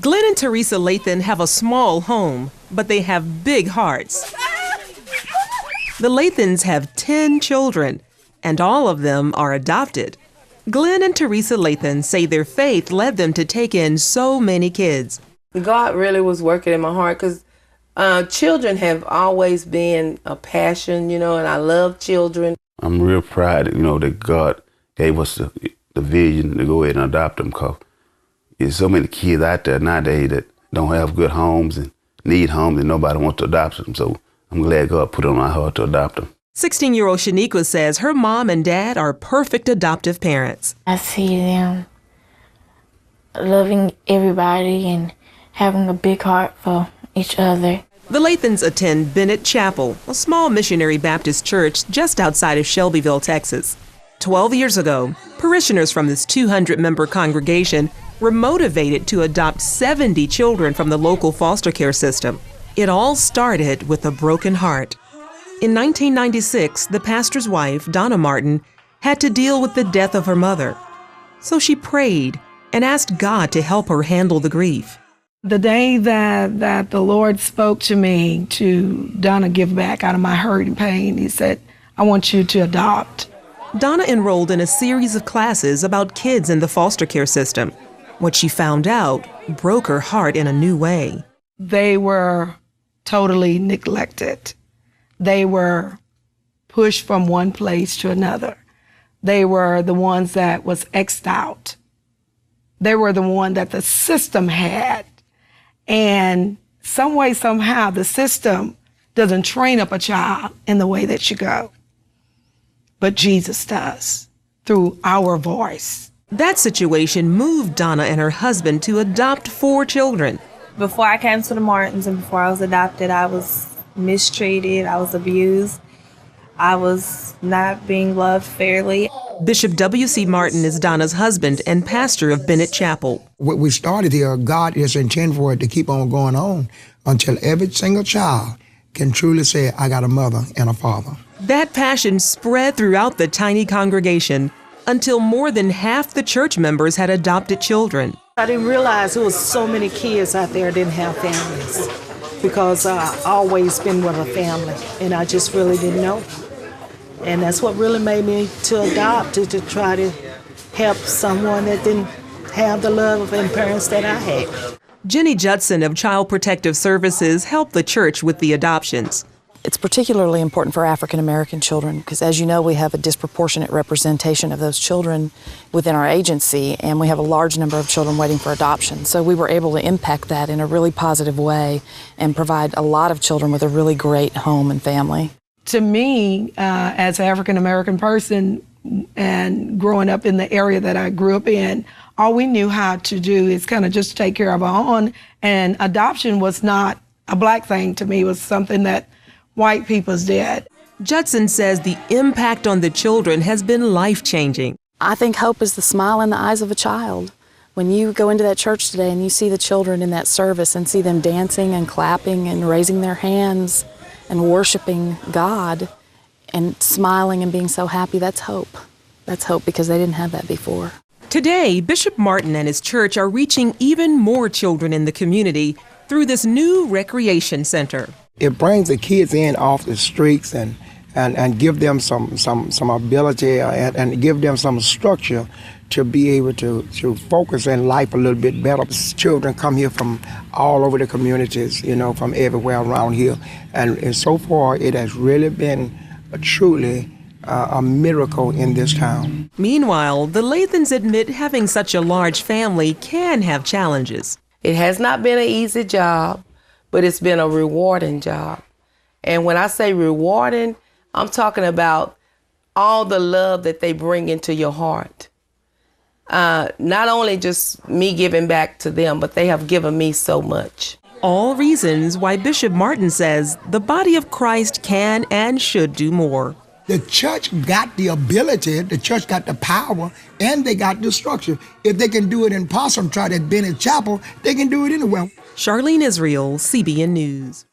Glenn and THERESA LATHAN have a small home, but they have big hearts. The Lathans have 10 children, and all of them are adopted. Glenn and THERESA LATHAN say their faith led them to take in so many kids. God really was working in my heart because children have always been a passion, and I love children. I'm real proud, that God gave us the vision to go ahead and adopt them, because there's so many kids out there nowadays that don't have good homes and need homes, and nobody wants to adopt them. So I'm glad God put it on my heart to adopt them. 16-year-old SHENEQUA says her mom and dad are perfect adoptive parents. I see them loving everybody and having a big heart for each other. The Lathans attend BENNETT Chapel, a small missionary Baptist church just outside of Shelbyville, Texas. 12 years ago, parishioners from this 200-member congregation were motivated to adopt 70 children from the local foster care system. It all started with a broken heart. In 1996, the pastor's wife, Donna Martin, had to deal with the death of her mother. So she prayed and asked God to help her handle the grief. The day that the Lord spoke to me to Donna give back out of my hurt and pain, he said, I want you to adopt. Donna enrolled in a series of classes about kids in the foster care system. What she found out broke her heart in a new way. They were totally neglected. They were pushed from one place to another. They were the ones that was X'd out. They were the one that the system had. And some way, somehow, the system doesn't train up a child in the way that you go. But Jesus does, through our voice. That situation moved Donna and her husband to adopt 4 children. Before I came to the Martins and before I was adopted, I was mistreated, I was abused, I was not being loved fairly. Bishop W.C. Martin is Donna's husband and pastor of BENNETT Chapel. What we started here, God is intended for it to keep on going on until every single child can truly say, I got a mother and a father. That passion spread throughout the tiny congregation until more than half the church members had adopted children. I didn't realize there was so many kids out there that didn't have families, because I've always been with a family, and I just really didn't know. And that's what really made me to adopt, to try to help someone that didn't have the love and parents that I had. GINNY JUDSON of Child Protective Services helped the church with the adoptions. It's particularly important for African American children because, as you know, we have a disproportionate representation of those children within our agency, and we have a large number of children waiting for adoption. So we were able to impact that in a really positive way and provide a lot of children with a really great home and family. To me, as an African American person and growing up in the area that I grew up in, all we knew how to do is kind of just take care of our own, and adoption was not a black thing to me. It was something that white people's did. Judson says the impact on the children has been life-changing. I think hope is the smile in the eyes of a child. When you go into that church today and you see the children in that service and see them dancing and clapping and raising their hands and worshiping God and smiling and being so happy, that's hope. That's hope because they didn't have that before. Today, Bishop Martin and his church are reaching even more children in the community through this new recreation center. It brings the kids in off the streets and give them some ability and give them some structure to be able to focus in life a little bit better. Children come here from all over the communities, from everywhere around here. And so far, it has really been truly a miracle in this town. Meanwhile, the Lathans admit having such a large family can have challenges. It has not been an easy job, but it's been a rewarding job. And when I say rewarding, I'm talking about all the love that they bring into your heart. Not only just me giving back to them, but they have given me so much. All reasons why Bishop Martin says the body of Christ can and should do more. The church got the ability, the church got the power, and they got the structure. If they can do it in Possum Trot at BENNETT Chapel, they can do it anywhere. Charlene Israel, CBN News.